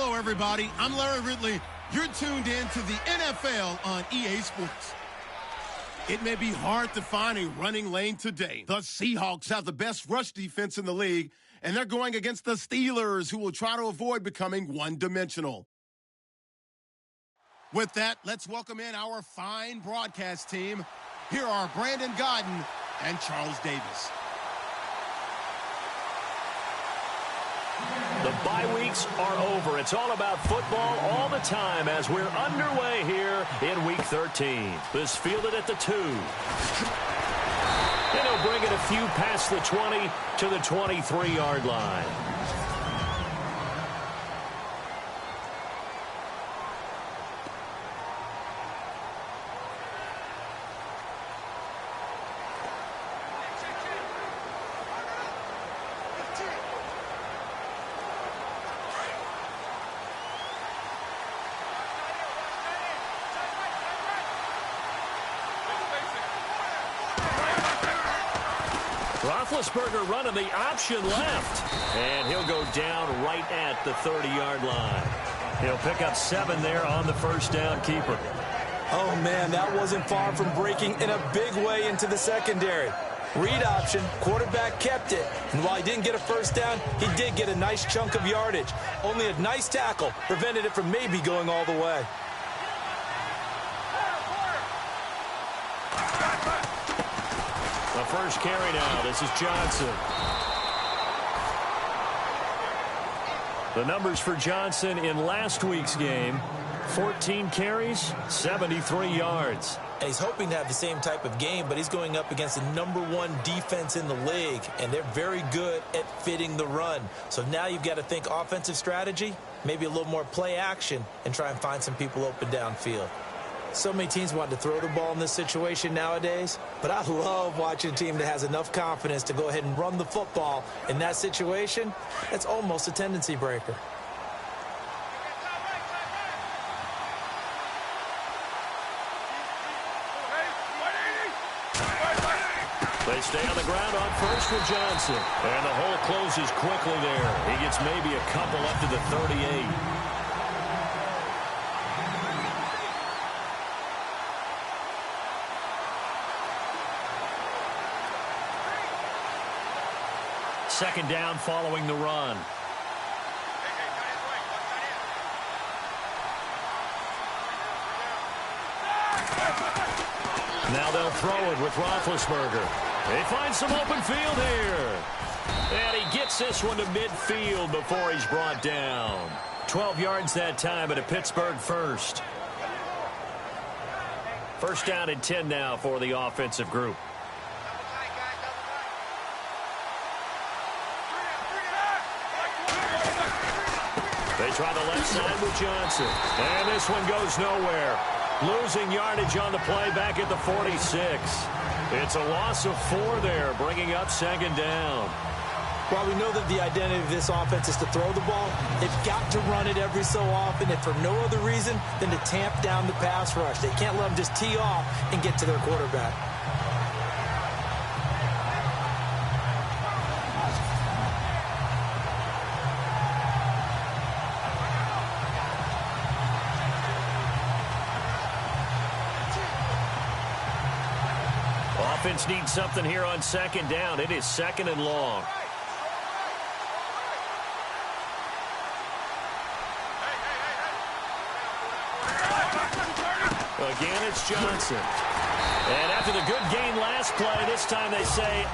Hello, everybody. I'm Larry Ridley. You're tuned in to the NFL on EA Sports. It may be hard to find a running lane today. The Seahawks have the best rush defense in the league, and they're going against the Steelers, who will try to avoid becoming one-dimensional. With that, let's welcome in our fine broadcast team. Here are Brandon Godden and Charles Davis. The bye weeks are over. It's all about football all the time as we're underway here in Week 13. This fielded at the 2. And he'll bring it a few past the 20 to the 23-yard line. Roethlisberger running the option left, and he'll go down right at the 30-yard line. He'll pick up 7 there on the first down keeper. Oh, man, that wasn't far from breaking in a big way into the secondary. Read option, quarterback kept it, and while he didn't get a first down, he did get a nice chunk of yardage. Only a nice tackle prevented it from maybe going all the way. The first carry now. This is Johnson. The numbers for Johnson in last week's game: 14 carries, 73 yards. And he's hoping to have the same type of game, but he's going up against the #1 defense in the league, and they're very good at fitting the run. So now you've got to think offensive strategy, maybe a little more play action, and try and find some people open downfield. So many teams want to throw the ball in this situation nowadays, but I love watching a team that has enough confidence to go ahead and run the football in that situation. That's almost a tendency breaker. They stay on the ground on first with Johnson, and the hole closes quickly there. He gets maybe a couple up to the 38. Second down following the run. Now they'll throw it with Roethlisberger. They find some open field here. And he gets this one to midfield before he's brought down. 12 yards that time at a Pittsburgh first. First down and 10 now for the offensive group. They try the left side with Johnson. And this one goes nowhere. Losing yardage on the play back at the 46. It's a loss of 4 there, bringing up second down. While we know that the identity of this offense is to throw the ball, they've got to run it every so often, and for no other reason than to tamp down the pass rush. They can't let them just tee off and get to their quarterback. Offense needs something here on second down. It is second and long. Again, it's Johnson. And after the good gain last play, this time they say,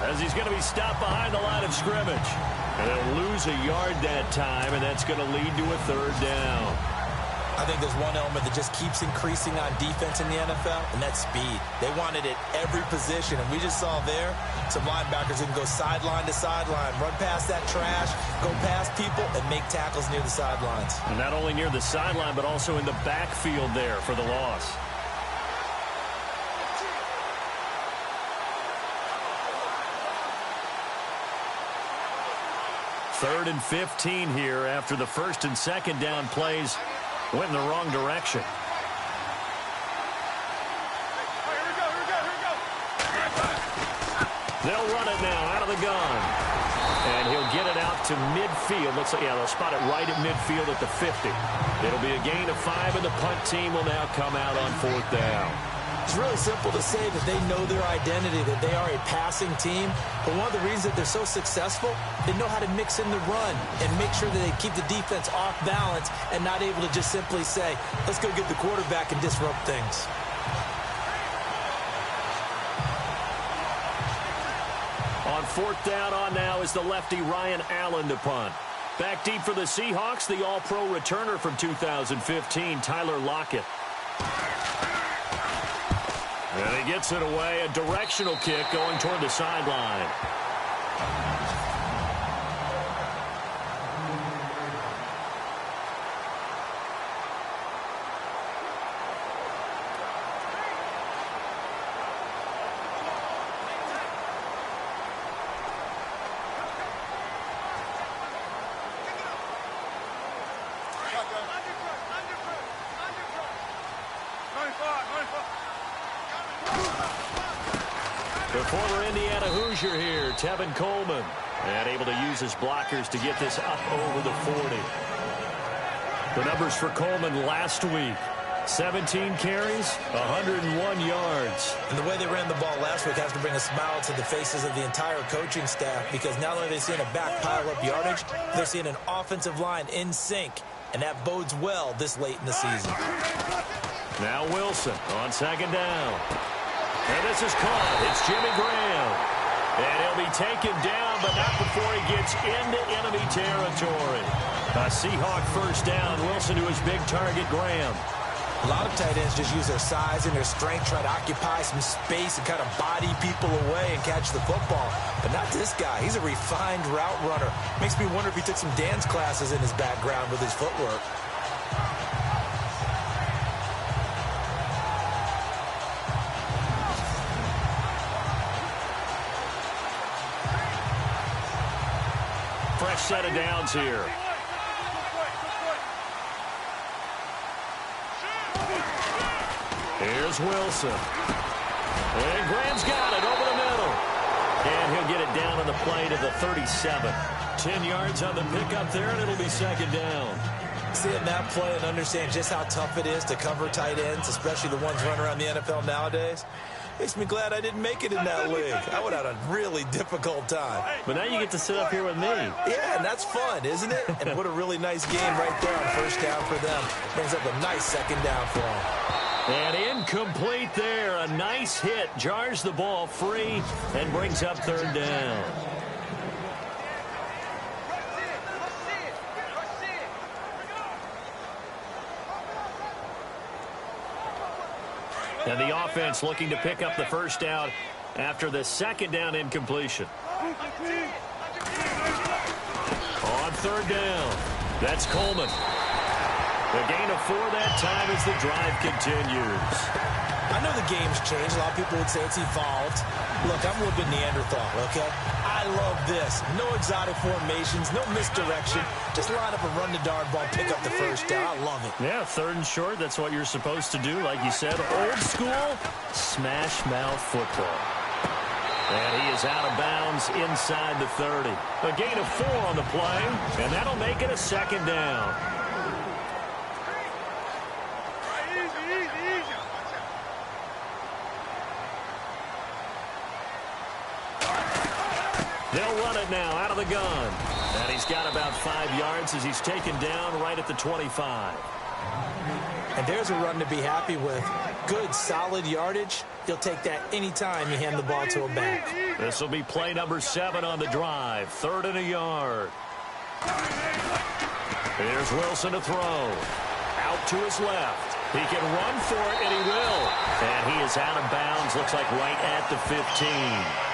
as he's going to be stopped behind the line of scrimmage. And they'll lose a yard that time, and that's going to lead to a third down. I think there's one element that just keeps increasing on defense in the NFL, and that's speed. They want it at every position, and we just saw there some linebackers who can go sideline to sideline, run past that trash, go past people, and make tackles near the sidelines. And not only near the sideline, but also in the backfield there for the loss. Third and 15 here after the first and second down plays went in the wrong direction. They'll run it now out of the gun. And he'll get it out to midfield. Looks like, yeah, they'll spot it right at midfield at the 50. It'll be a gain of 5, and the punt team will now come out on 4th down. It's really simple to say that they know their identity, that they are a passing team. But one of the reasons that they're so successful, they know how to mix in the run and make sure that they keep the defense off balance and not able to just simply say, let's go get the quarterback and disrupt things. On 4th down on now is the lefty Ryan Allen to punt. Back deep for the Seahawks, the all-pro returner from 2015, Tyler Lockett. And he gets it away, a directional kick going toward the sideline. The former Indiana Hoosier here, Tevin Coleman, and able to use his blockers to get this up over the 40. The numbers for Coleman last week: 17 carries, 101 yards. And the way they ran the ball last week has to bring a smile to the faces of the entire coaching staff, because not only are they seeing a back pile up yardage, they're seeing an offensive line in sync, and that bodes well this late in the season. Now Wilson on 2nd down. And this is caught. It's Jimmy Graham. And he'll be taken down, but not before he gets into enemy territory. A Seahawk 1st down. Wilson to his big target, Graham. A lot of tight ends just use their size and their strength, try to occupy some space and kind of body people away and catch the football. But not this guy. He's a refined route runner. Makes me wonder if he took some dance classes in his background with his footwork. Fresh set of downs here. Here's Wilson. And Graham's got it over the middle. And he'll get it down on the play to the 37. 10 yards on the pickup there, and it'll be 2nd down. Seeing that play and understand just how tough it is to cover tight ends, especially the ones running around the NFL nowadays, makes me glad I didn't make it in that league. I would have had a really difficult time. But now you get to sit up here with me. Yeah, and that's fun, isn't it? And what a really nice game right there on 1st down for them. Brings up a nice 2nd down for them. And incomplete there. A nice hit. Jars the ball free and brings up 3rd down. And the offense looking to pick up the 1st down after the 2nd down incompletion. On 3rd down, that's Coleman. The gain of 4 that time as the drive continues. I know the game's changed. A lot of people would say it's evolved. Look, I'm a little bit Neanderthal, okay? I love this. No exotic formations, no misdirection. Just line up and run the darn ball, pick up the 1st down. I love it. Yeah, 3rd and short, that's what you're supposed to do. Like you said, old school, smash mouth football. And he is out of bounds inside the 30. A gain of 4 on the play, and that'll make it a 2nd down. They'll run it now out of the gun. And he's got about 5 yards as he's taken down right at the 25. And there's a run to be happy with. Good, solid yardage. He'll take that anytime you hand the ball to a back. This will be play number 7 on the drive. 3rd and a yard. Here's Wilson to throw. Out to his left. He can run for it, and he will. And he is out of bounds, looks like right at the 15.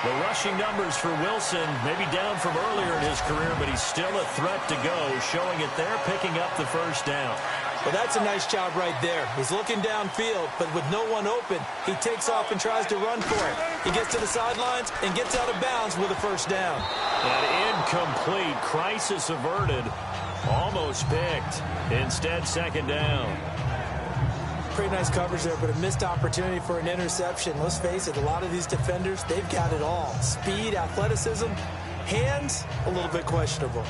The rushing numbers for Wilson maybe down from earlier in his career, but he's still a threat to go, showing it there, picking up the 1st down. Well, that's a nice job right there. He's looking downfield, but with no one open, he takes off and tries to run for it. He gets to the sidelines and gets out of bounds with a 1st down. An incomplete, crisis averted, almost picked. Instead, 2nd down. Pretty nice coverage there, but a missed opportunity for an interception. Let's face it, a lot of these defenders, they've got it all. Speed, athleticism, Hands, a little bit questionable.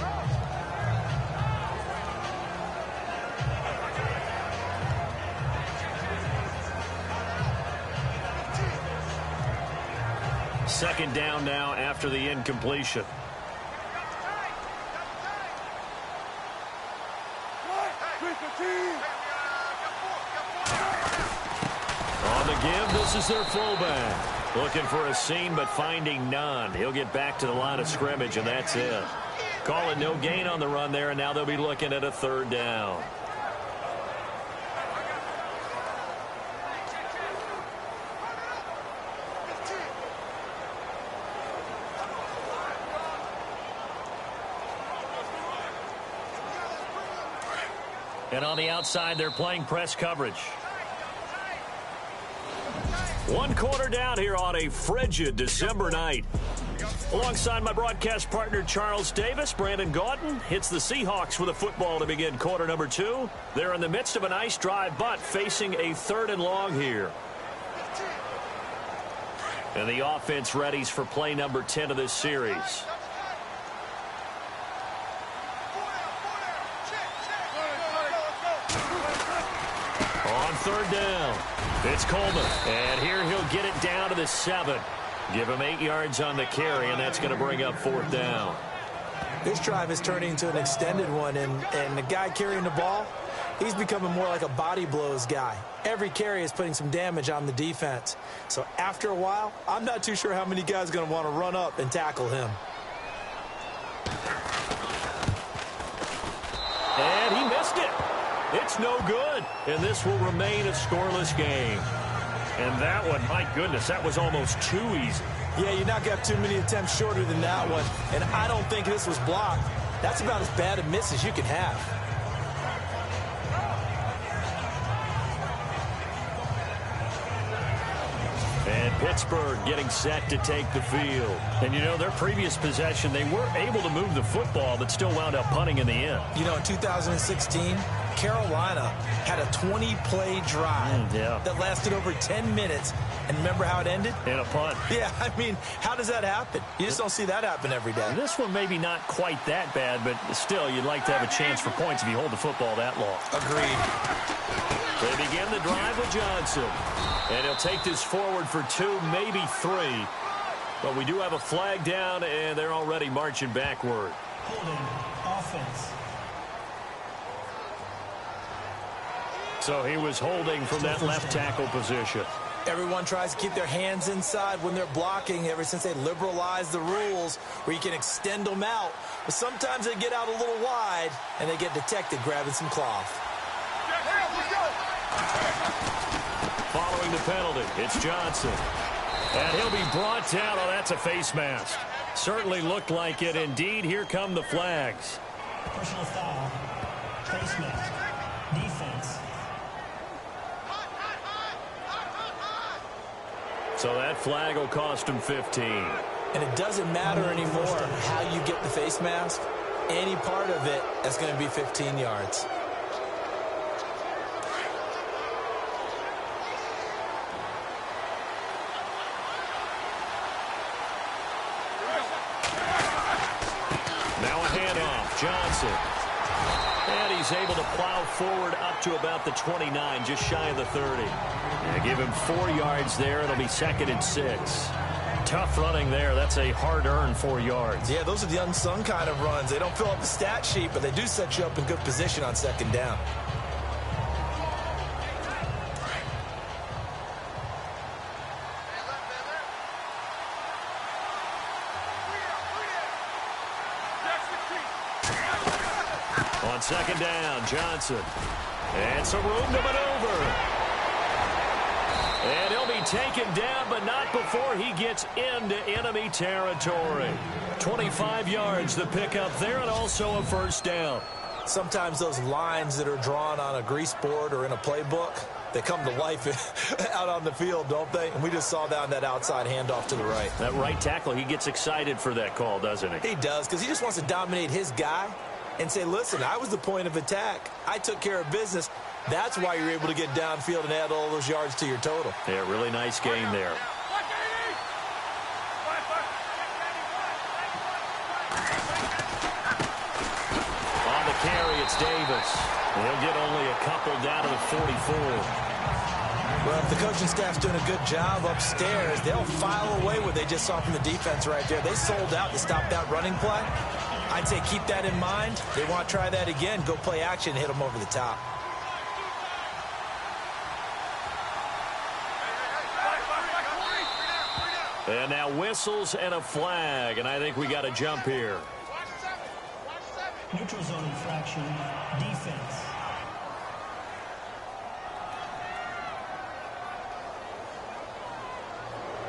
Second down now after the incompletion. On the give, this is their fullback. Looking for a seam, but finding none. He'll get back to the line of scrimmage, and that's it. Call it no gain on the run there, and now they'll be looking at a third down. And on the outside, they're playing press coverage. One quarter down here on a frigid December night. Alongside my broadcast partner, Charles Davis, Brandon Gaudin hits the Seahawks with a football to begin quarter number 2. They're in the midst of a nice drive, but facing a 3rd and long here. And the offense readies for play number 10 of this series. On 3rd down, it's Coleman. And here he'll get it down to the 7. Give him 8 yards on the carry, and that's going to bring up 4th down. This drive is turning into an extended one, and the guy carrying the ball, he's becoming more like a body blows guy. Every carry is putting some damage on the defense. So after a while, I'm not too sure how many guys are going to want to run up and tackle him. And he missed it. It's no good, and this will remain a scoreless game. And that one, my goodness, that was almost too easy. Yeah, you're not going to have too many attempts shorter than that one, and I don't think this was blocked. That's about as bad a miss as you can have. And Pittsburgh getting set to take the field. And, you know, their previous possession, they were able to move the football, but still wound up punting in the end. You know, in 2016, Carolina had a 20-play drive that lasted over 10 minutes. And remember how it ended? In a punt. Yeah, I mean, how does that happen? You just don't see that happen every day. And this one maybe not quite that bad, but still, you'd like to have a chance for points if you hold the football that long. Agreed. They begin the drive with Johnson. And he'll take this forward for 2, maybe 3. But we do have a flag down, and they're already marching backward. Holding offense. So he was holding from that left tackle position. Everyone tries to keep their hands inside when they're blocking ever since they liberalized the rules where you can extend them out. But sometimes they get out a little wide, and they get detected grabbing some cloth. Following the penalty, it's Johnson. And he'll be brought down. Oh, that's a face mask. Certainly looked like it. Indeed, here come the flags. Personal foul. Face mask. Defense. So that flag will cost him 15. And it doesn't matter anymore how you get the face mask. Any part of it is going to be 15 yards. Now a handoff. Johnson. And he's able to plow forward up to about the 29, just shy of the 30. And give him 4 yards there. It'll be 2nd and 6. Tough running there. That's a hard-earned 4 yards. Yeah, those are the unsung kind of runs. They don't fill up the stat sheet, but they do set you up in good position on 2nd down. On 2nd down, Johnson. And some room to maneuver. And he'll be taken down, but not before he gets into enemy territory. 25 yards, the pickup there, and also a 1st down. Sometimes those lines that are drawn on a grease board or in a playbook, they come to life out on the field, don't they? And we just saw that on that outside handoff to the right. That right tackle, he gets excited for that call, doesn't he? He does, because he just wants to dominate his guy and say, listen, I was the point of attack. I took care of business. That's why you're able to get downfield and add all those yards to your total. Yeah, really nice game there. Davis. He'll get only a couple down to the 44. Well, if the coaching staff's doing a good job upstairs, they'll file away what they just saw from the defense right there. They sold out to stop that running play. I'd say keep that in mind. They want to try that again. Go play action and hit them over the top. And now whistles and a flag, and I think we got a jump here. Neutral zone infraction, defense.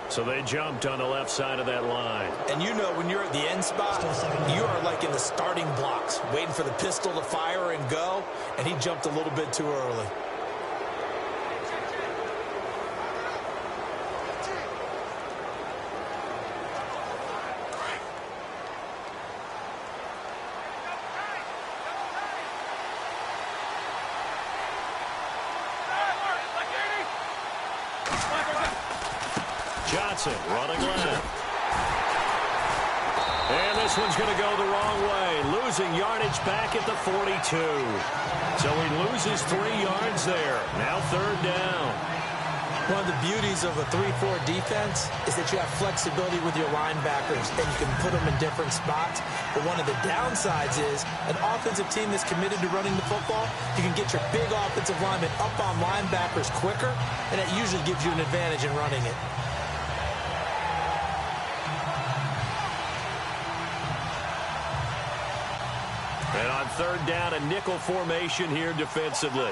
So they jumped on the left side of that line. And you know when you're at the end spot, you are like in the starting blocks, waiting for the pistol to fire and go, and he jumped a little bit too early. Johnson running left. And this one's going to go the wrong way. Losing yardage back at the 42. So he loses 3 yards there. Now third down. One of the beauties of a 3-4 defense is that you have flexibility with your linebackers, and you can put them in different spots. But one of the downsides is an offensive team that's committed to running the football, you can get your big offensive linemen up on linebackers quicker, and that usually gives you an advantage in running it. And on third down, a nickel formation here defensively.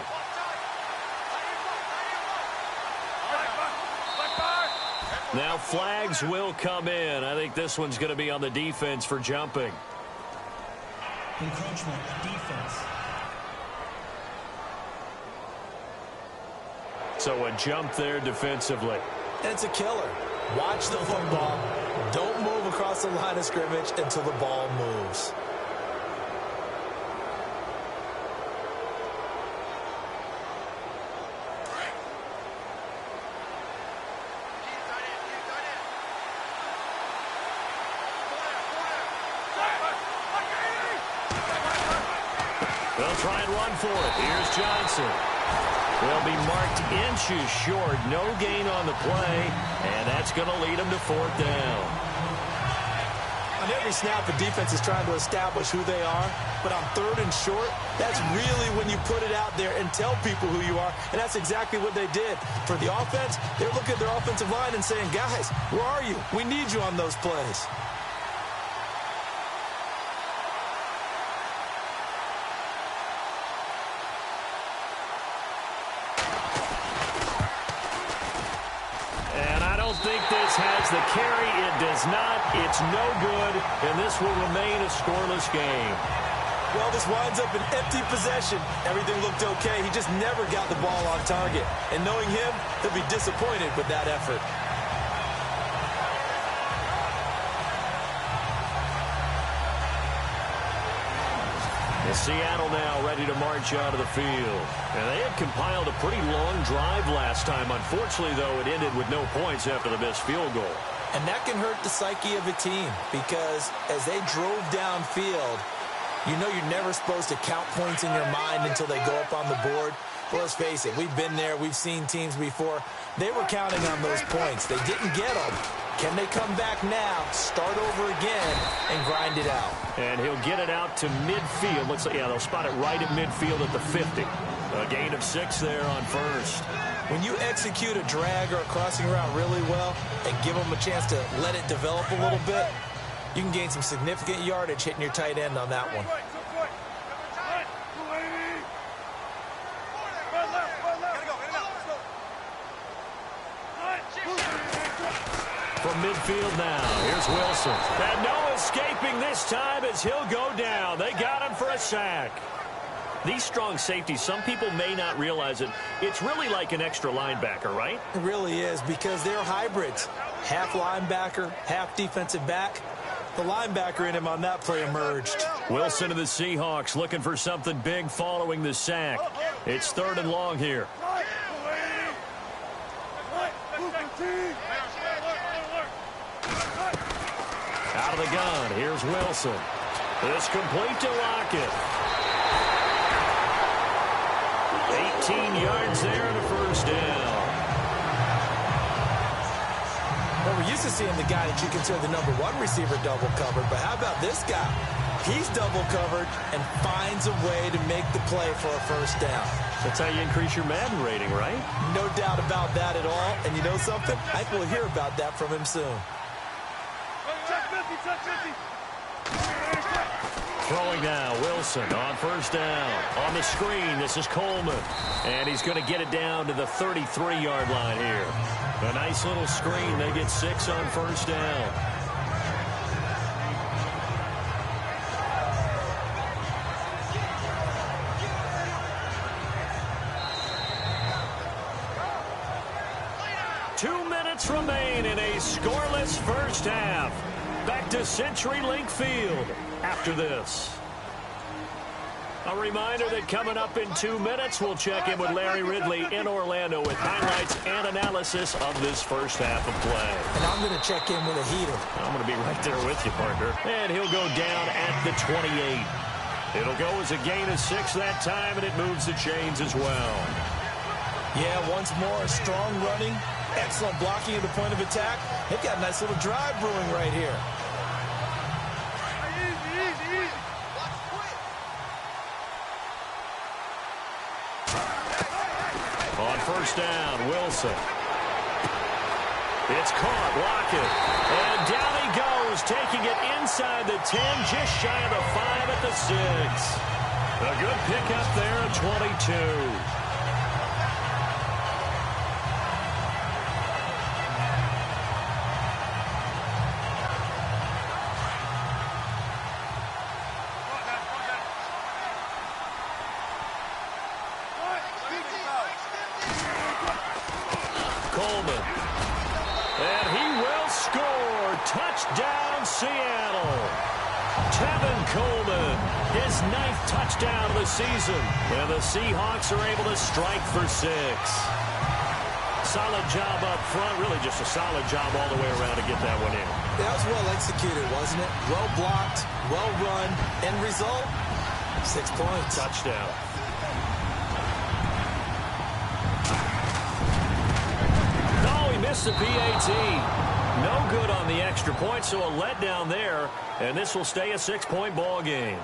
Now flags will come in. I think this one's going to be on the defense for jumping. Encroachment, defense. So a jump there defensively. And it's a killer. Watch the football. Don't move across the line of scrimmage until the ball moves. They'll try and run for it. Here's Johnson. They'll be marked inches short. No gain on the play, and that's going to lead them to fourth down. On every snap, the defense is trying to establish who they are, but on third and short, that's really when you put it out there and tell people who you are, and that's exactly what they did. For the offense, they're looking at their offensive line and saying, guys, where are you? We need you on those plays. Has the carry. It does not. It's no good, and this will remain a scoreless game. Well, this winds up an empty possession. Everything looked okay. He just never got the ball on target. And knowing him, he'll be disappointed with that effort. Seattle now ready to march out of the field. And they had compiled a pretty long drive last time. Unfortunately, though, it ended with no points after the missed field goal. And that can hurt the psyche of a team because as they drove downfield, you know you're never supposed to count points in your mind until they go up on the board. Well, let's face it, we've been there. We've seen teams before. They were counting on those points. They didn't get them. Can they come back now, start over again, and grind it out? And he'll get it out to midfield. Looks like, yeah, they'll spot it right at midfield at the 50. A gain of 6 there on first. When you execute a drag or a crossing route really well and give them a chance to let it develop a little bit, you can gain some significant yardage hitting your tight end on that one. From midfield now, here's Wilson. And no escaping this time as he'll go down. They got him for a sack. These strong safeties, some people may not realize it. It's really like an extra linebacker, right? It really is because they're hybrids. Half linebacker, half defensive back. The linebacker in him on that play emerged. Wilson of the Seahawks looking for something big following the sack. It's third and long here. Out of the gun, here's Wilson. This complete to Lockett. yards there and a first down. Well, we're used to seeing the guy that you consider the number one receiver double covered, but how about this guy? He's double covered and finds a way to make the play for a first down. That's how you increase your Madden rating, right? No doubt about that at all. And you know something? I think we'll hear about that from him soon. Throwing now, Wilson on first down. On the screen, this is Coleman. And he's going to get it down to the 33-yard line here. A nice little screen. They get 6 on first down. Remain in a scoreless first half. Back to CenturyLink Field after this. A reminder that coming up in 2 minutes, we'll check in with Larry Ridley in Orlando with highlights and analysis of this first half of play. And I'm going to check in with a heater. I'm going to be right there with you, partner. And he'll go down at the 28. It'll go as a gain of 6 that time, and it moves the chains as well. Yeah, once more, strong running. Excellent blocking at the point of attack. They've got a nice little drive brewing right here. On first down, Wilson. It's caught, Lockett. And down he goes, taking it inside the 10, just shy of the 5 at the 6. A good pickup there at 22. Touchdown, Seattle. Tevin Coleman, his 9th touchdown of the season. And the Seahawks are able to strike for 6. Solid job up front. Really just a solid job all the way around to get that one in. That was well executed, wasn't it? Well blocked, well run. End result, 6 points. Touchdown. No, he missed the PAT. No good on the extra point, so a letdown there, and this will stay a 6-point ball game.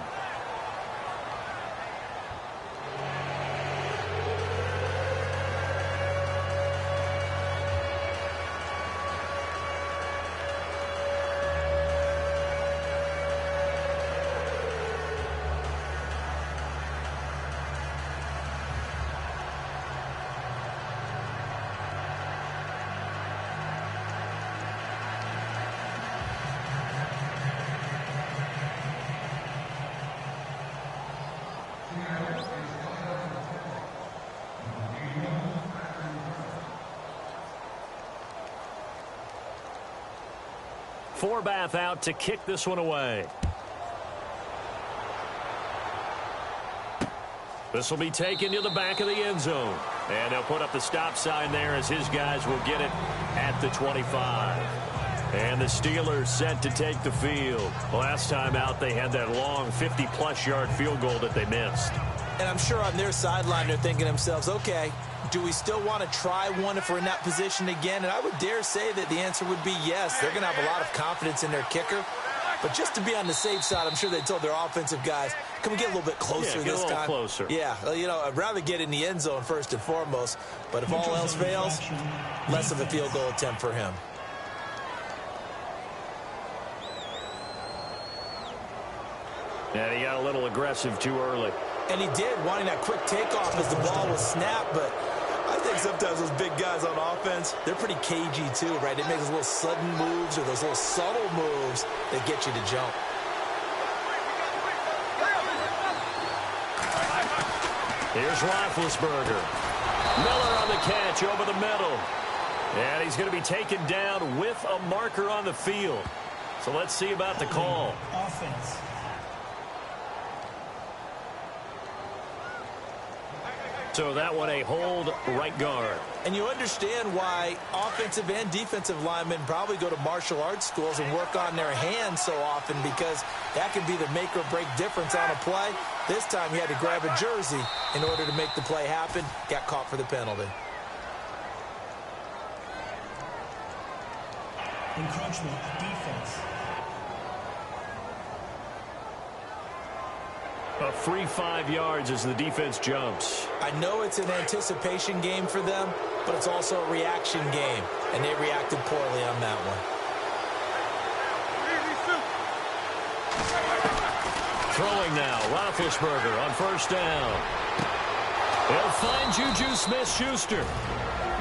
Forbath out to kick this one away. This will be taken to the back of the end zone. And they'll put up the stop sign there as his guys will get it at the 25. And the Steelers set to take the field. Last time out, they had that long 50-plus yard field goal that they missed. And I'm sure on their sideline, they're thinking to themselves, okay, do we still want to try one if we're in that position again? And I would dare say that the answer would be yes. They're going to have a lot of confidence in their kicker. But just to be on the safe side, I'm sure they told their offensive guys, can we get a little bit closer this time? Get a little closer. Yeah, you know, I'd rather get in the end zone first and foremost. But if all else fails, less of a field goal attempt for him. Yeah, he got a little aggressive too early. And he did, wanting that quick takeoff as the ball was snapped. But I think sometimes those big guys on offense, they're pretty cagey too, right? They make those little sudden moves or those little subtle moves that get you to jump. Here's Roethlisberger. Miller on the catch over the middle. And he's going to be taken down with a marker on the field. So let's see about the call. Offense. So that one a hold right guard. And you understand why offensive and defensive linemen probably go to martial arts schools and work on their hands so often, because that can be the make or break difference on a play. This time he had to grab a jersey in order to make the play happen. Got caught for the penalty. Encroachment defense. A free 5 yards as the defense jumps. I know it's an anticipation game for them, but it's also a reaction game, and they reacted poorly on that one. Throwing now, Roethlisberger on first down. They'll find Juju Smith-Schuster.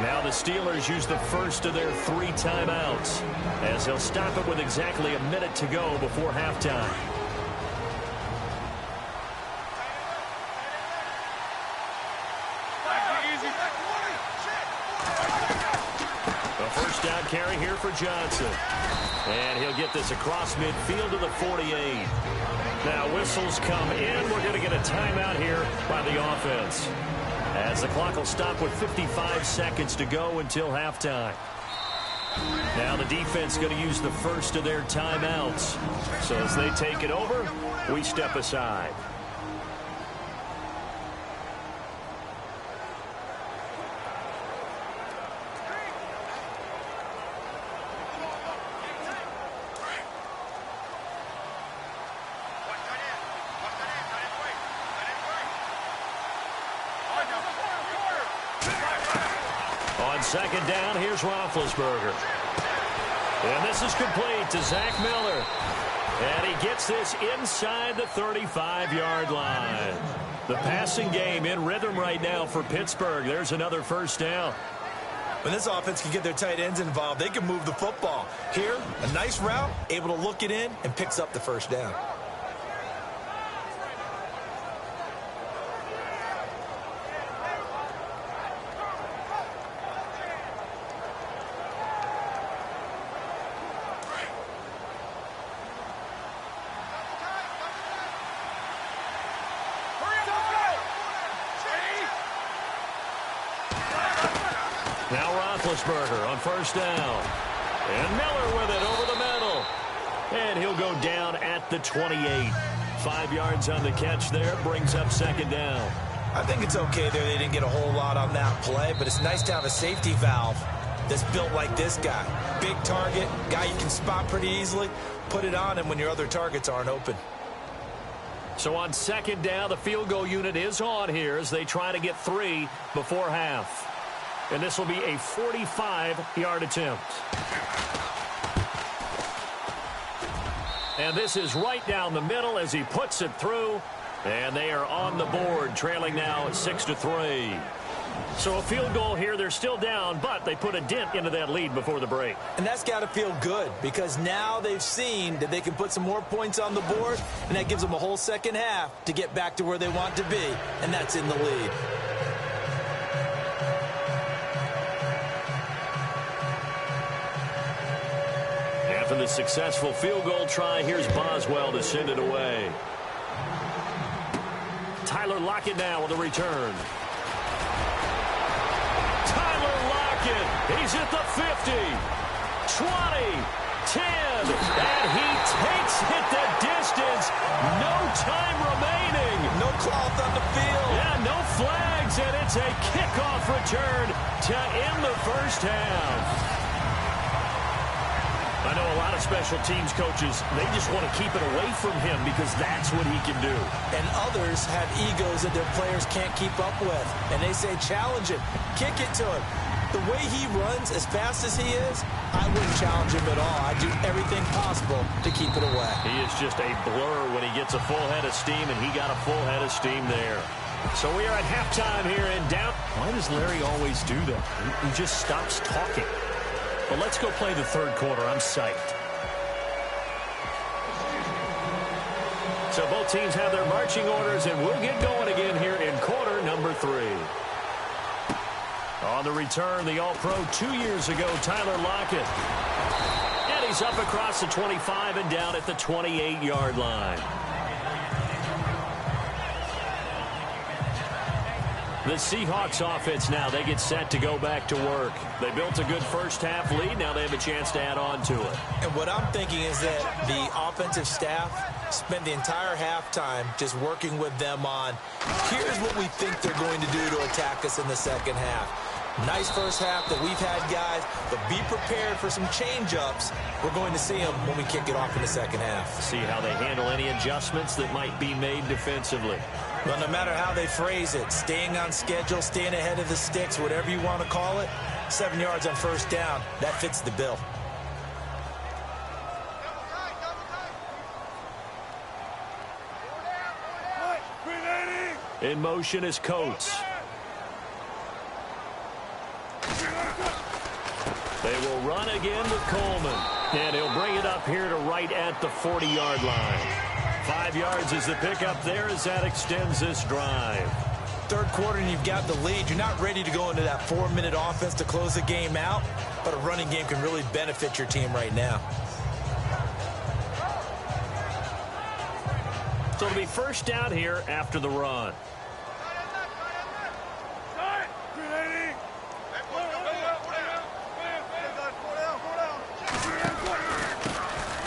Now the Steelers use the first of their 3 timeouts, as they'll stop it with exactly a minute to go before halftime. First down carry here for Johnson. And he'll get this across midfield to the 48. Now whistles come in. We're going to get a timeout here by the offense, as the clock will stop with 55 seconds to go until halftime. Now the defense going to use the first of their timeouts. So as they take it over, we step aside. Second down, here's Roethlisberger. And this is complete to Zach Miller. And he gets this inside the 35-yard line. The passing game in rhythm right now for Pittsburgh. There's another first down. When this offense can get their tight ends involved, they can move the football. Here, a nice route, able to look it in, and picks up the first down. Now Roethlisberger on first down. And Miller with it over the middle. And he'll go down at the 28. 5 yards on the catch there. Brings up second down. I think it's okay there. They didn't get a whole lot on that play, but it's nice to have a safety valve that's built like this guy. Big target, guy you can spot pretty easily. Put it on him when your other targets aren't open. So on second down, the field goal unit is on here as they try to get 3 before half. And this will be a 45-yard attempt. And this is right down the middle as he puts it through. And they are on the board, trailing now 6-3. So a field goal here. They're still down, but they put a dent into that lead before the break. And that's got to feel good, because now they've seen that they can put some more points on the board, and that gives them a whole second half to get back to where they want to be, and that's in the lead. After the successful field goal try, here's Boswell to send it away. Tyler Lockett now with a return. Tyler Lockett, he's at the 50, 20, 10, and he takes it the distance. No time remaining. No cloth on the field. Yeah, no flags, and it's a kickoff return to end the first half. I know a lot of special teams coaches, they just want to keep it away from him because that's what he can do. And others have egos that their players can't keep up with. And they say, challenge it, kick it to him. The way he runs as fast as he is, I wouldn't challenge him at all. I'd do everything possible to keep it away. He is just a blur when he gets a full head of steam, and he got a full head of steam there. So we are at halftime here in down. Why does Larry always do that? He just stops talking. But let's go play the third quarter. I'm psyched. So both teams have their marching orders, and we'll get going again here in quarter number 3. On the return, the All-Pro 2 years ago, Tyler Lockett. And he's up across the 25 and down at the 28-yard line. The Seahawks offense now, they get set to go back to work. They built a good first-half lead. Now they have a chance to add on to it. And what I'm thinking is that the offensive staff spent the entire halftime just working with them on, here's what we think they're going to do to attack us in the second half. Nice first half that we've had, guys, but be prepared for some change-ups. We're going to see them when we kick it off in the second half. See how they handle any adjustments that might be made defensively. Well, no matter how they phrase it, staying on schedule, staying ahead of the sticks, whatever you want to call it, 7 yards on first down, that fits the bill. In motion is Coates. They will run again with Coleman. And he'll bring it up here to right at the 40-yard line. 5 yards is the pickup there as that extends this drive. Third quarter and you've got the lead. You're not ready to go into that 4-minute offense to close the game out, but a running game can really benefit your team right now. So it'll be first down here after the run.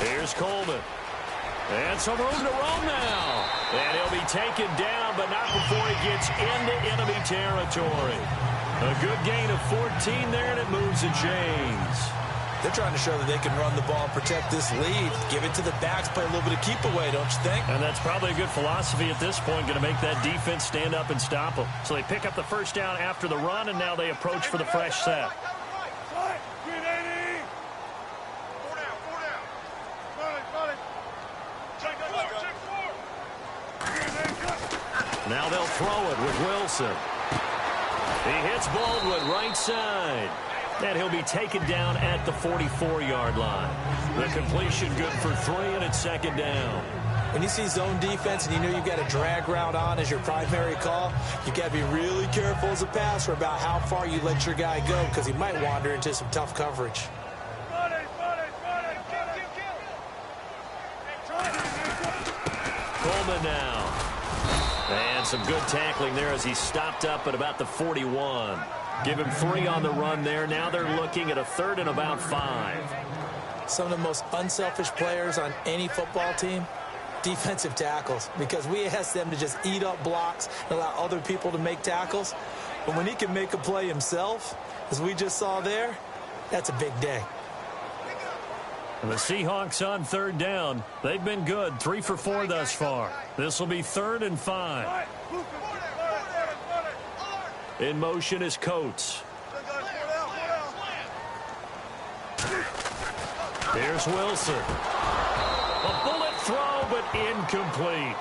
Here's Coleman. And some room to roam now. And he'll be taken down, but not before he gets into enemy territory. A good gain of 14 there, and it moves the chains. They're trying to show that they can run the ball, protect this lead, give it to the backs, play a little bit of keep away, don't you think? And that's probably a good philosophy at this point, going to make that defense stand up and stop them. So they pick up the first down after the run, and now they approach for the fresh set. Now they'll throw it with Wilson. He hits Baldwin right side. And he'll be taken down at the 44-yard line. The completion good for 3, and it's second down. When you see zone defense and you know you've got a drag route on as your primary call, you've got to be really careful as a passer about how far you let your guy go because he might wander into some tough coverage. Coleman now. And some good tackling there as he stopped up at about the 41. Give him 3 on the run there. Now they're looking at a 3rd and about 5. Some of the most unselfish players on any football team, defensive tackles, because we ask them to just eat up blocks and allow other people to make tackles. But when he can make a play himself, as we just saw there, that's a big day. And the Seahawks on 3rd down. They've been good, 3 for 4 thus far. This will be 3rd and 5. In motion is Coates. Here's Wilson. A bullet throw, but incomplete.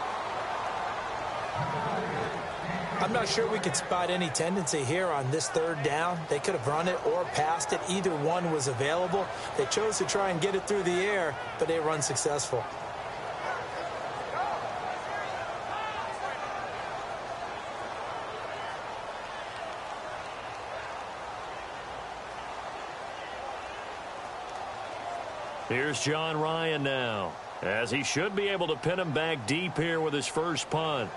I'm not sure we could spot any tendency here on this 3rd down. They could have run it or passed it. Either one was available. They chose to try and get it through the air, but they were unsuccessful. Here's John Ryan now, as he should be able to pin him back deep here with his first punt.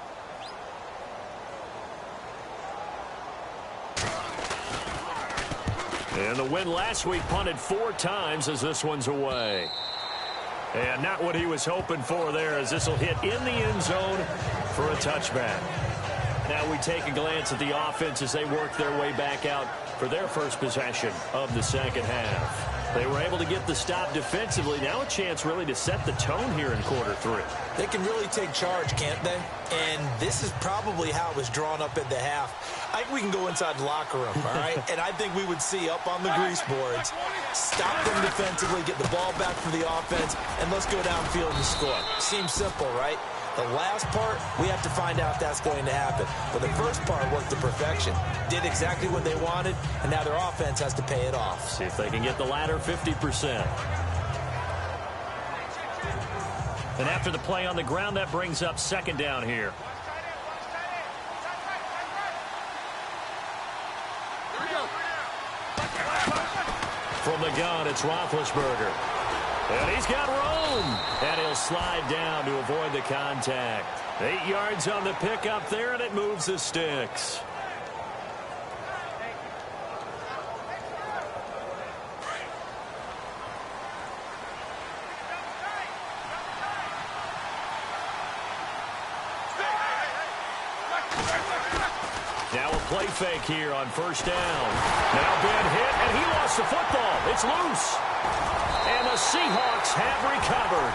And the win last week punted 4 times as this one's away. And not what he was hoping for there, as this will hit in the end zone for a touchback. Now we take a glance at the offense as they work their way back out for their first possession of the second half. They were able to get the stop defensively. Now a chance really to set the tone here in quarter 3. They can really take charge, can't they? And this is probably how it was drawn up at the half. I think we can go inside the locker room, all right? And I think we would see up on the grease boards, stop them defensively, get the ball back for the offense, and let's go downfield and score. Seems simple, right? The last part, we have to find out if that's going to happen. But the first part worked to perfection. Did exactly what they wanted, and now their offense has to pay it off. See if they can get the latter 50%. And after the play on the ground, that brings up second down here. From the gun, it's Roethlisberger. And he's got room. And he'll slide down to avoid the contact. 8 yards on the pickup there, and it moves the sticks. play fake here on first down. Now Ben hit, and he lost the football. It's loose. And the Seahawks have recovered.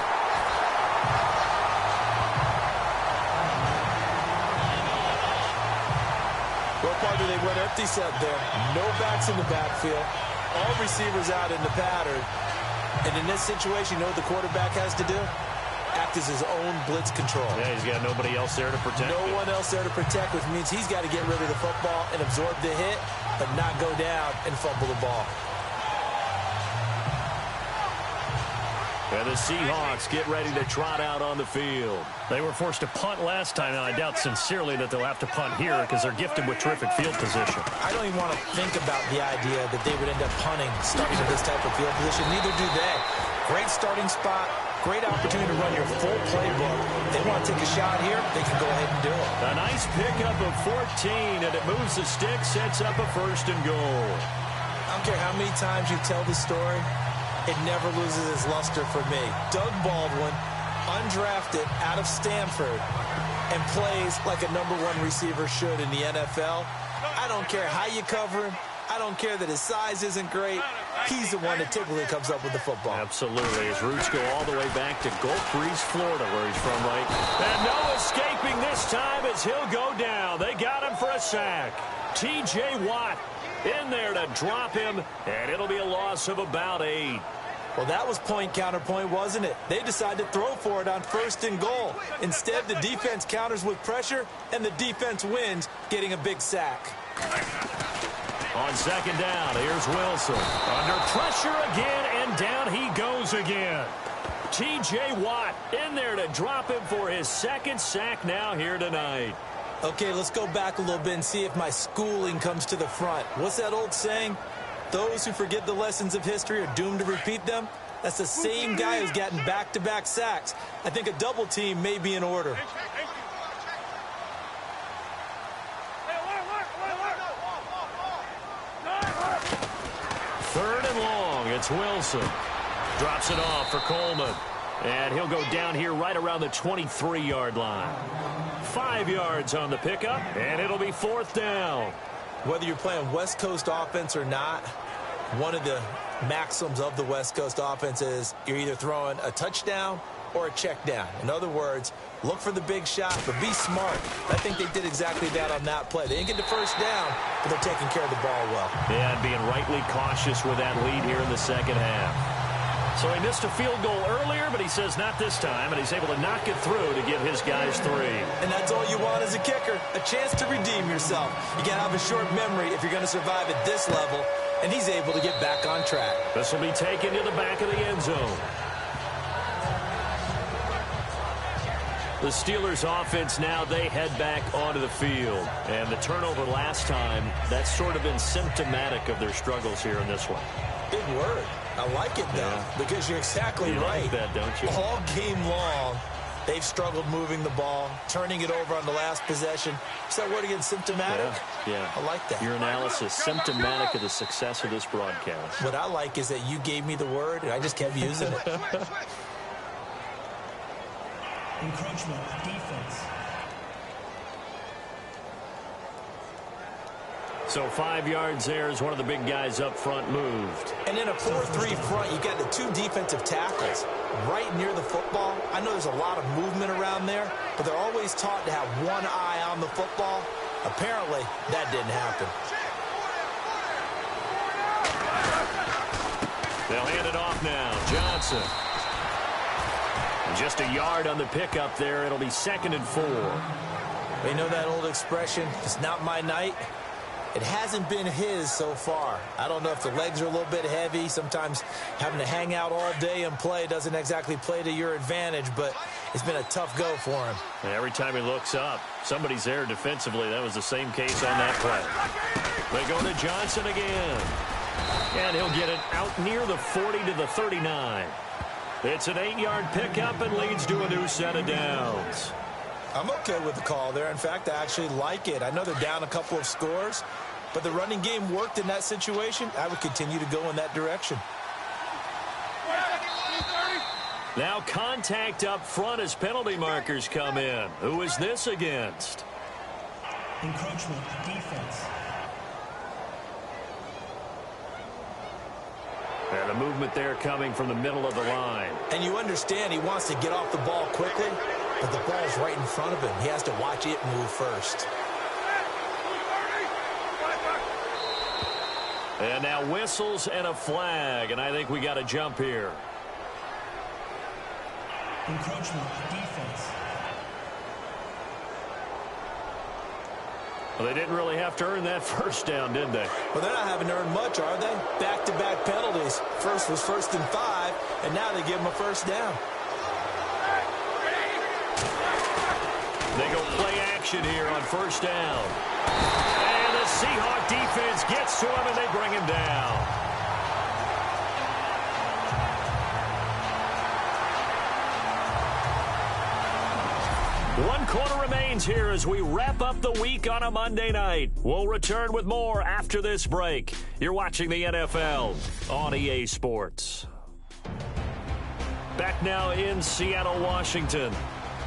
Well, partner, they went empty set there. No backs in the backfield. All receivers out in the pattern. And in this situation, you know what the quarterback has to do? Act as his own blitz control. Yeah, he's got nobody else there to protect No him. one else there to protect, which means he's got to get rid of the football and absorb the hit, but not go down and fumble the ball. And the Seahawks get ready to trot out on the field. They were forced to punt last time, and I doubt sincerely that they'll have to punt here because they're gifted with terrific field position. I don't even want to think about the idea that they would end up punting starting at this type of field position. Neither do they. Great starting spot, great opportunity to run your full playbook. If they want to take a shot here, they can go ahead and do it. A nice pickup of 14, and it moves the stick, sets up a 1st and goal. I don't care how many times you tell the story, it never loses its luster for me. Doug Baldwin, undrafted out of Stanford, and plays like a #1 receiver should in the NFL. I don't care how you cover him. I don't care that his size isn't great. He's the one that typically comes up with the football. Absolutely. His roots go all the way back to Gulf Breeze, Florida, where he's from, right? And no escaping this time as he'll go down. They got him for a sack. T.J. Watt in there to drop him, and it'll be a loss of about 8. Well, that was point counterpoint, wasn't it? They decided to throw for it on 1st and goal. Instead, the defense counters with pressure, and the defense wins, getting a big sack. On 2nd down, here's Wilson. Under pressure again, and down he goes again. T.J. Watt in there to drop him for his 2nd sack now here tonight. Okay, let's go back a little bit and see if my schooling comes to the front. What's that old saying? Those who forget the lessons of history are doomed to repeat them. That's the same guy who's gotten back-to-back sacks. I think a double team may be in order. Third and long, it's Wilson. Drops it off for Coleman. And he'll go down here right around the 23-yard line. 5 yards on the pickup, and it'll be 4th down. Whether you're playing West Coast offense or not, one of the maxims of the West Coast offense is you're either throwing a touchdown or a check down. In other words, look for the big shot, but be smart. I think they did exactly that on that play. They didn't get the 1st down, but they're taking care of the ball well. Yeah, and being rightly cautious with that lead here in the 2nd half. So he missed a field goal earlier, but he says not this time, and he's able to knock it through to give his guys 3. And that's all you want as a kicker, a chance to redeem yourself. You got to have a short memory if you're going to survive at this level, and he's able to get back on track. This will be taken to the back of the end zone. The Steelers offense now, they head back onto the field. And the turnover last time, that's sort of been symptomatic of their struggles here in this one. Big word. I like it, though, because you're exactly right. Like that, don't you? All game long, they've struggled moving the ball, turning it over on the last possession. Is that word again, symptomatic? Yeah. I like that. Your analysis, symptomatic of the success of this broadcast. What I like is that you gave me the word, and I just kept using it. Encroachment defense. So 5 yards there as one of the big guys up front moved. And in a 4-3 front, you got the 2 defensive tackles right near the football. I know there's a lot of movement around there, but they're always taught to have one eye on the football. Apparently, that didn't happen. They'll hand it off now. Johnson. And just a yard on the pickup there. It'll be 2nd and 4. You know that old expression, it's not my night? It hasn't been his so far. I don't know if the legs are a little bit heavy. Sometimes having to hang out all day and play doesn't exactly play to your advantage, but it's been a tough go for him. And every time he looks up, somebody's there defensively. That was the same case on that play. They go to Johnson again. And he'll get it out near the 40 to the 39. It's an 8-yard pickup and leads to a new set of downs. I'm okay with the call there. In fact, I actually like it. I know they're down a couple of scores, but the running game worked in that situation. I would continue to go in that direction. Now contact up front as penalty markers come in. Who is this against? Encroachment defense. And the movement there coming from the middle of the line. And you understand he wants to get off the ball quickly, but the ball's right in front of him. He has to watch it move first. And now whistles and a flag, and I think we got a jump here. Encroachment defense. Well, they didn't really have to earn that first down, did they? Well, they're not having to earn much, are they? Back-to-back penalties. First was 1st and 5, and now they give them a first down. They go play action here on first down. And the Seahawk defense gets to him, and they bring him down. One quarter remains here as we wrap up the week on a Monday night. We'll return with more after this break. You're watching the NFL on EA Sports. Back now in Seattle, Washington.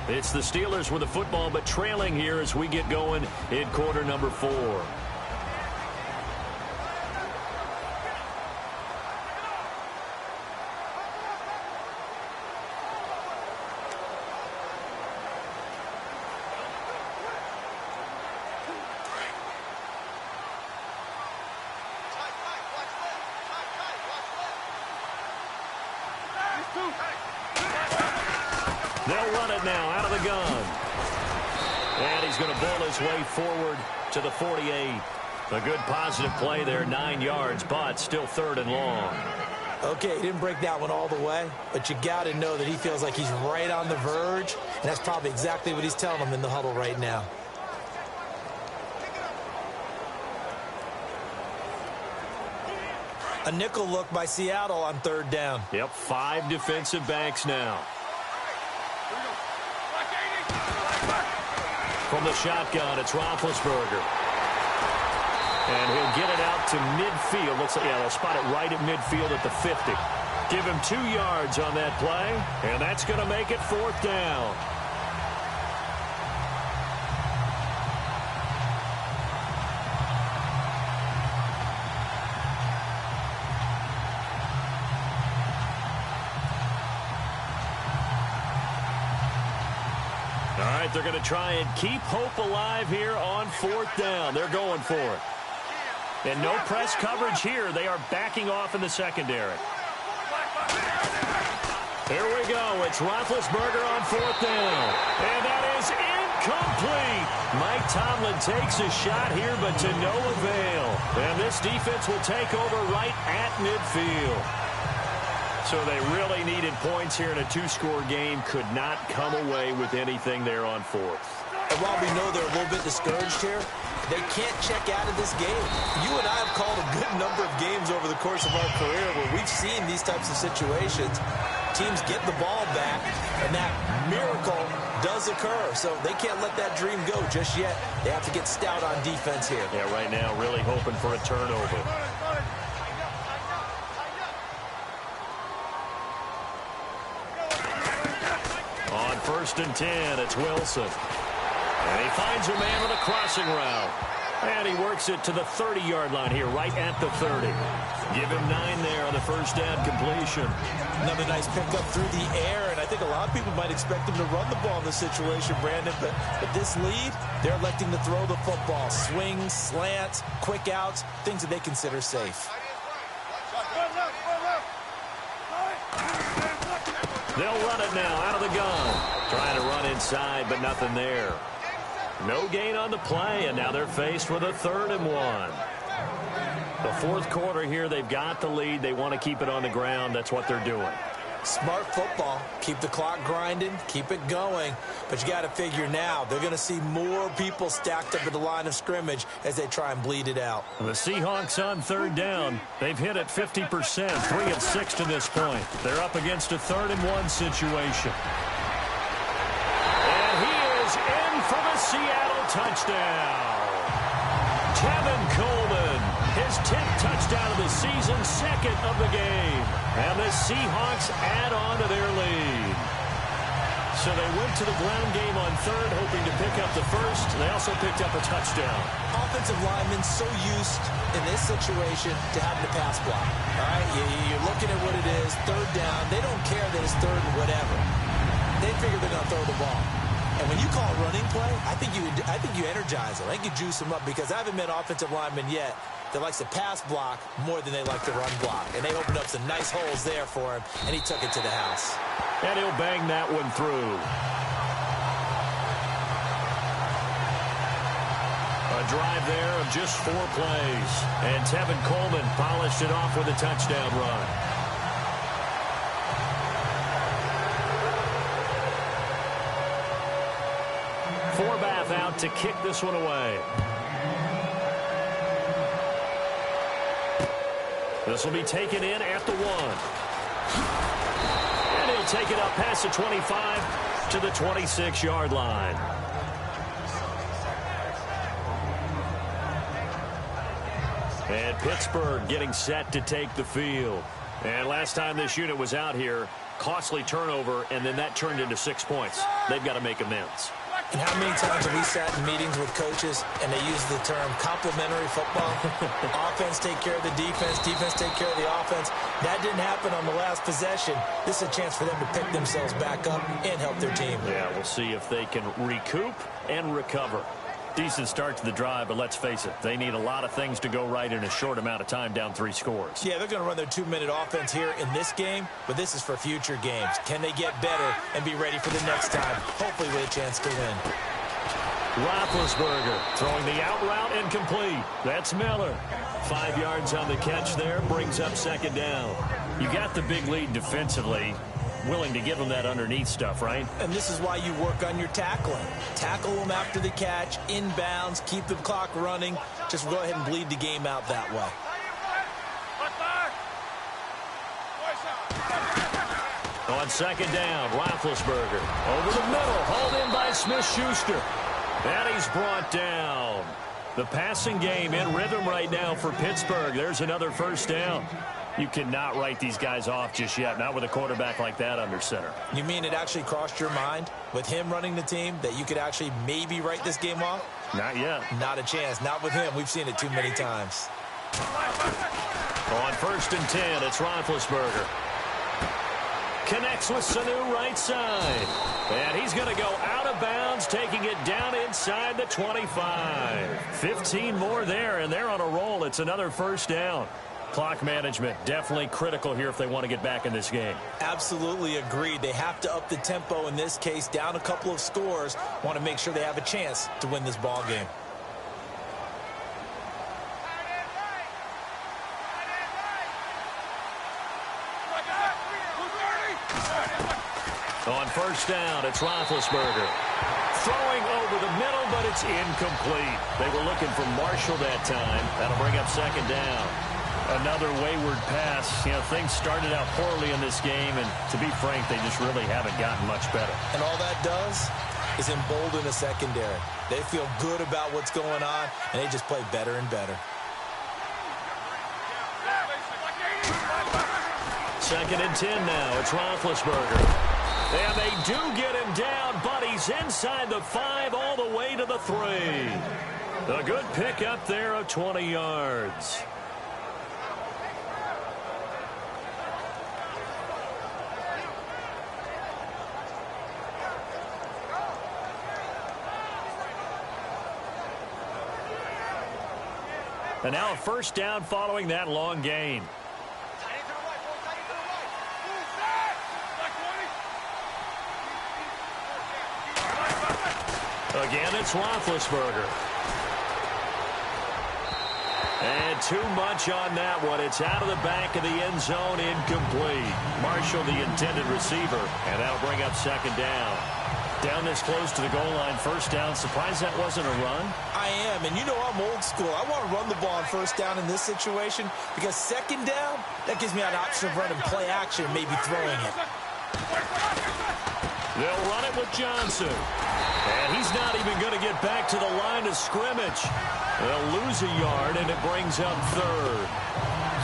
It's the Steelers with the football, but trailing here as we get going in quarter number 4. They'll run it now out of the gun. And he's going to bowl his way forward to the 48. A good positive play there, 9 yards, but still 3rd and long. Okay, he didn't break that one all the way, but you got to know that he feels like he's right on the verge, and that's probably exactly what he's telling them in the huddle right now. A nickel look by Seattle on 3rd down. Yep, 5 defensive backs now. From the shotgun, it's Roethlisberger. And he'll get it out to midfield. Looks like, yeah, they'll spot it right at midfield at the 50. Give him 2 yards on that play, and that's going to make it 4th down. All right, they're going to try and keep hope alive here on 4th down. They're going for it. And no press coverage here. They are backing off in the secondary. Here we go. It's Roethlisberger on 4th down. And that is incomplete. Mike Tomlin takes a shot here, but to no avail. And this defense will take over right at midfield. So they really needed points here in a 2-score game. Could not come away with anything there on 4th. And while we know they're a little bit discouraged here, they can't check out of this game. You and I have called a good number of games over the course of our career where we've seen these types of situations. Teams get the ball back, and that miracle does occur. So they can't let that dream go just yet. They have to get stout on defense here. Yeah, right now really hoping for a turnover. On 1st and 10, it's Wilson. And he finds a man with a crossing route. And he works it to the 30-yard line here, right at the 30. Give him 9 there on the first down completion. Another nice pickup through the air, and I think a lot of people might expect him to run the ball in this situation, Brandon. But with this lead, they're electing to throw the football. Swings, slants, quick outs, things that they consider safe. They'll run it now out of the gun. Trying to run inside, but nothing there. No gain on the play, and now they're faced with a 3rd and 1. The 4th quarter here, they've got the lead. They want to keep it on the ground. That's what they're doing. Smart football. Keep the clock grinding. Keep it going. But you got to figure now, they're going to see more people stacked up at the line of scrimmage as they try and bleed it out. The Seahawks on 3rd down. They've hit it 50%, 3 of 6 to this point. They're up against a 3rd and 1 situation. And he is in for the Seattle touchdown. Tevin Coleman, his 10th touchdown of the season, 2nd of the game. And the Seahawks add on to their lead. So they went to the ground game on third, hoping to pick up the first. They also picked up a touchdown. Offensive linemen so used in this situation to having to pass block. All right, you're looking at what it is, third down. They don't care that it's third and whatever. They figure they're going to throw the ball. And when you call a running play, I think you energize them. I think you juice them up because I haven't met offensive linemen yet that likes to pass block more than they like to run block. And they opened up some nice holes there for him, and he took it to the house. And he'll bang that one through. A drive there of just 4 plays. And Tevin Coleman polished it off with a touchdown run. Forbath out to kick this one away. This will be taken in at the 1. And he'll take it up past the 25 to the 26-yard line. And Pittsburgh getting set to take the field. And last time this unit was out here, costly turnover, and then that turned into 6 points. They've got to make amends. And how many times have we sat in meetings with coaches and they use the term complementary football? Offense take care of the defense, defense take care of the offense. That didn't happen on the last possession. This is a chance for them to pick themselves back up and help their team. Yeah, we'll see if they can recoup and recover. Decent start to the drive, but let's face it, they need a lot of things to go right in a short amount of time, down 3 scores. Yeah, they're going to run their 2-minute offense here in this game, but this is for future games. Can they get better and be ready for the next time, hopefully with a chance to win? Roethlisberger throwing the out route incomplete. That's Miller. 5 yards on the catch there, brings up second down. You got the big lead defensively. Willing to give them that underneath stuff, right? And this is why you work on your tackling. Tackle them after the catch, inbounds, keep the clock running. Just go ahead and bleed the game out that way. On second down, Roethlisberger over the middle, hauled in by Smith-Schuster. And he's brought down. The passing game in rhythm right now for Pittsburgh. There's another first down. You cannot write these guys off just yet, not with a quarterback like that under center. You mean it actually crossed your mind with him running the team that you could actually maybe write this game off? Not yet. Not a chance. Not with him. We've seen it too many times. On first and 10, it's Roethlisberger. Connects with Sanu right side. And he's going to go out of bounds, taking it down inside the 25. 15 more there, and they're on a roll. It's another first down. Clock management definitely critical here if they want to get back in this game. Absolutely agreed. They have to up the tempo in this case, down a couple of scores. Want to make sure they have a chance to win this ball game. On first down, it's Roethlisberger. Throwing over the middle, but it's incomplete. They were looking for Marshall that time. That'll bring up second down. Another wayward pass. You know, things started out poorly in this game, and to be frank, they just really haven't gotten much better. And all that does is embolden the secondary. They feel good about what's going on, and they just play better and better. Second and 10 now. It's Roethlisberger. And they do get him down, but he's inside the 5 all the way to the 3. A good pickup there of 20 yards. And now a first down following that long gain. Again, it's Roethlisberger. And too much on that one. It's out of the back of the end zone, incomplete. Marshall, the intended receiver, and that'll bring up second down. Down this close to the goal line, first down. Surprised that wasn't a run? I am, and you know I'm old school. I want to run the ball on first down in this situation because second down, that gives me an option of running play action, maybe throwing it. They'll run it with Johnson. And he's not even going to get back to the line of scrimmage. They'll lose a yard, and it brings up third.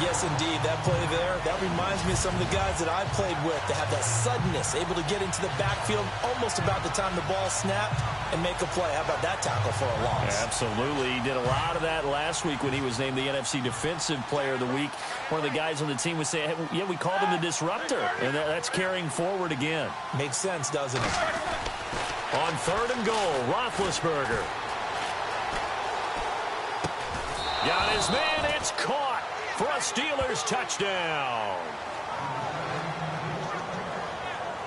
Yes, indeed. That play there, that reminds me of some of the guys that I played with. They have that suddenness, able to get into the backfield almost about the time the ball snapped and make a play. How about that tackle for a loss? Absolutely. He did a lot of that last week when he was named the NFC Defensive Player of the Week. One of the guys on the team was saying, hey, yeah, we called him the disruptor, and that's carrying forward again. Makes sense, doesn't it? On 3rd and goal, Roethlisberger. Got his man, it's caught for a Steelers touchdown.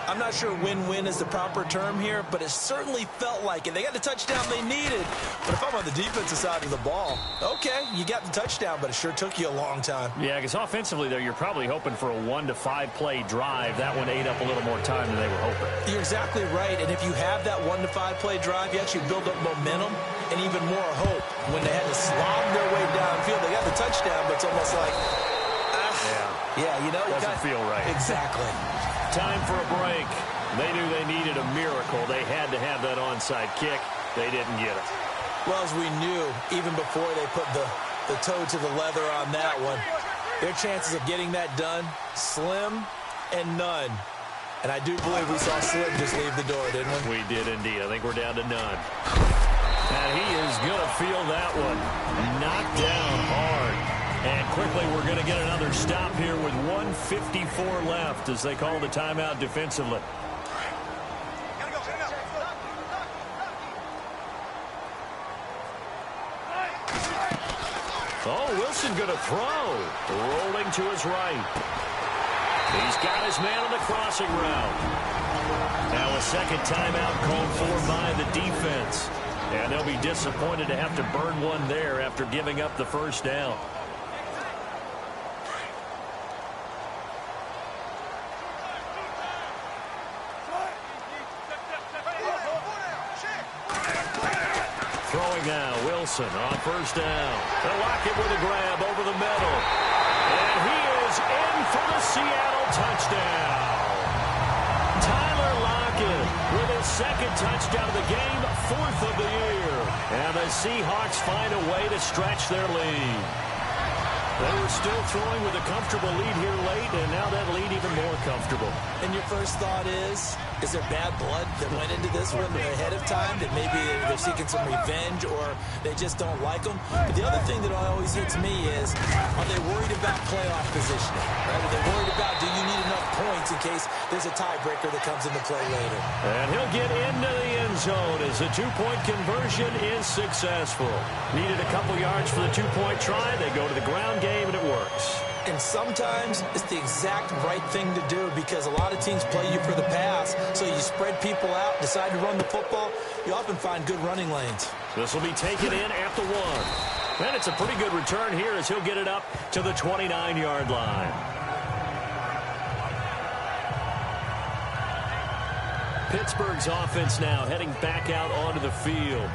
I'm not sure win-win is the proper term here, but it certainly felt like it. They got the touchdown they needed. But if I'm on the defensive side of the ball, okay, you got the touchdown, but it sure took you a long time. Yeah, because offensively, there, you're probably hoping for a 1 to 5 play drive. That one ate up a little more time than they were hoping. You're exactly right, and if you have that 1 to 5 play drive, you actually build up momentum and even more hope. When they had to slob their way downfield, they got the touchdown, but it's almost like, yeah, you know, doesn't feel right. Exactly. Time for a break. They knew they needed a miracle. They had to have that onside kick. They didn't get it. Well, as we knew, even before they put the toe to the leather on that one, their chances of getting that done, slim and none. And I do believe we saw Slim just leave the door, didn't we? We did indeed. I think we're down to none. And he is going to feel that one. Knocked down hard. And quickly, we're going to get another stop here with 1:54 left as they call the timeout defensively. Oh, Wilson going to throw. Rolling to his right. He's got his man on the crossing route. Now a second timeout called for by the defense. And they'll be disappointed to have to burn one there after giving up the first down. Throwing now, Wilson on first down. They'll lock it with a grab over the middle. And he is in for the Seattle touchdown. Tyler Lockett with his second touchdown of the game, 4th of the year. And the Seahawks find a way to stretch their lead. They were still throwing with a comfortable lead here late, and now that lead even more comfortable. And your first thought is there bad blood that went into this one ahead of time, that maybe they're seeking some revenge or they just don't like them? But the other thing that always hits me is, are they worried about playoff positioning? Right? Are they worried about, do you need enough points in case there's a tiebreaker that comes into play later? And he'll get into the end zone as the two-point conversion is successful. Needed a couple yards for the two-point try. They go to the ground game, and it works. And sometimes it's the exact right thing to do because a lot of teams play you for the pass. So you spread people out, decide to run the football. You often find good running lanes. This will be taken in at the 1. And it's a pretty good return here as he'll get it up to the 29-yard line. Pittsburgh's offense now heading back out onto the field.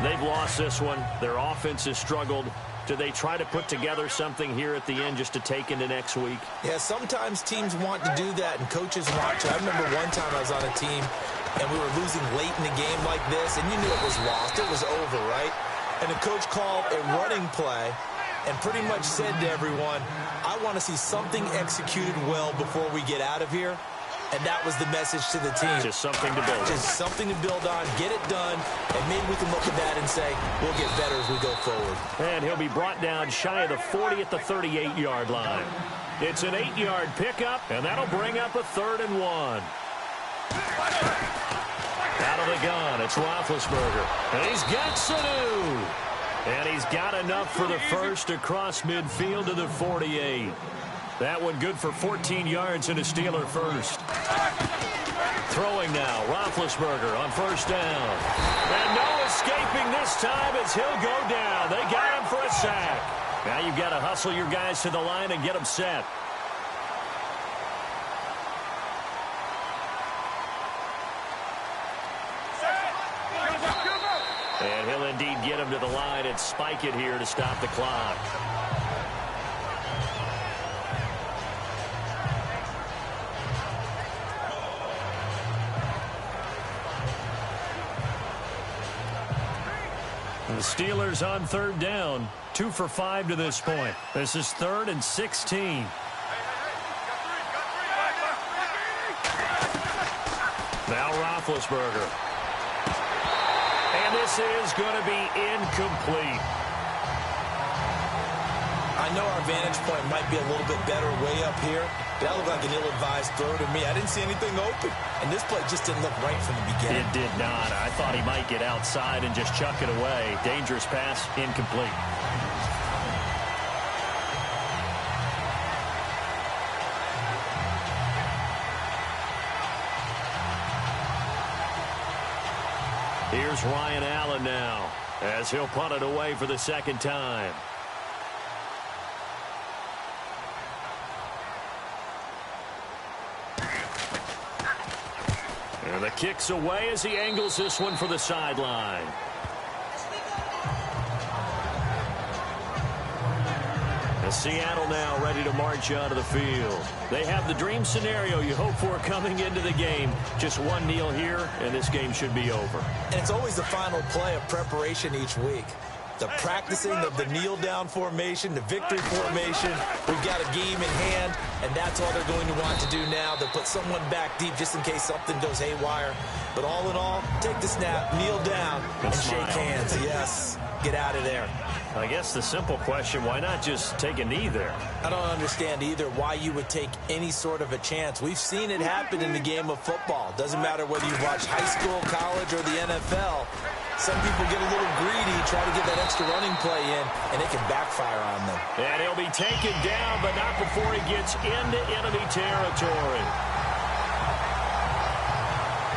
They've lost this one. Their offense has struggled. Do they try to put together something here at the end just to take into next week? Yeah, sometimes teams want to do that and coaches want to. I remember one time I was on a team and we were losing late in the game like this, and you knew it was lost. It was over, right? And the coach called a running play and pretty much said to everyone, I want to see something executed well before we get out of here. And that was the message to the team. Just something to build on. Just something to build on, get it done, and maybe we can look at that and say, we'll get better as we go forward. And he'll be brought down shy of the 40 at the 38-yard line. It's an 8-yard pickup, and that'll bring up a 3rd and 1. Out of the gun, it's Roethlisberger. And he's got Sanu. And he's got enough for the first across midfield to the 48. That one good for 14 yards and a Steeler first. Throwing now, Roethlisberger on first down. And no escaping this time as he'll go down. They got him for a sack. Now you've got to hustle your guys to the line and get them set. And he'll indeed get him to the line and spike it here to stop the clock. The Steelers on 3rd down. 2 for 5 to this point. This is 3rd and 16. Now Roethlisberger. And this is going to be incomplete. I know our vantage point might be a little bit better way up here. That looked like an ill-advised throw to me. I didn't see anything open. And this play just didn't look right from the beginning. It did not. I thought he might get outside and just chuck it away. Dangerous pass, incomplete. Here's Ryan Allen now as he'll punt it away for the second time. And the kick's away as he angles this one for the sideline. And Seattle now ready to march out of the field. They have the dream scenario you hope for coming into the game. Just one kneel here, and this game should be over. And it's always the final play of preparation each week. The practicing of the kneel-down formation, the victory formation. We've got a game in hand, and that's all they're going to want to do now. They'll put someone back deep just in case something goes haywire. But all in all, take the snap, kneel down, and shake hands. Yes, get out of there. I guess the simple question, why not just take a knee there? I don't understand either why you would take any sort of a chance. We've seen it happen in the game of football. Doesn't matter whether you watch high school, college, or the NFL. Some people get a little greedy, try to get that extra running play in, and it can backfire on them. And he'll be taken down, but not before he gets into enemy territory.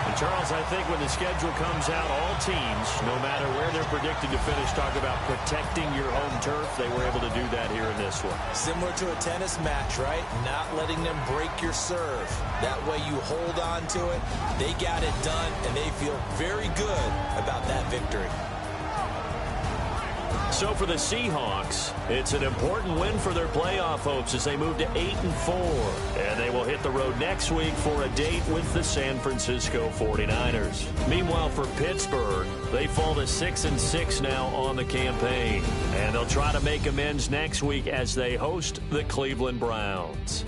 And Charles, I think when the schedule comes out, all teams, no matter where they're predicted to finish, talk about protecting your home turf. They were able to do that here in this one. Similar to a tennis match, right? Not letting them break your serve. That way you hold on to it. They got it done, and they feel very good about that victory. So for the Seahawks, it's an important win for their playoff hopes as they move to 8-4. And they will hit the road next week for a date with the San Francisco 49ers. Meanwhile, for Pittsburgh, they fall to 6-6 now on the campaign. And they'll try to make amends next week as they host the Cleveland Browns.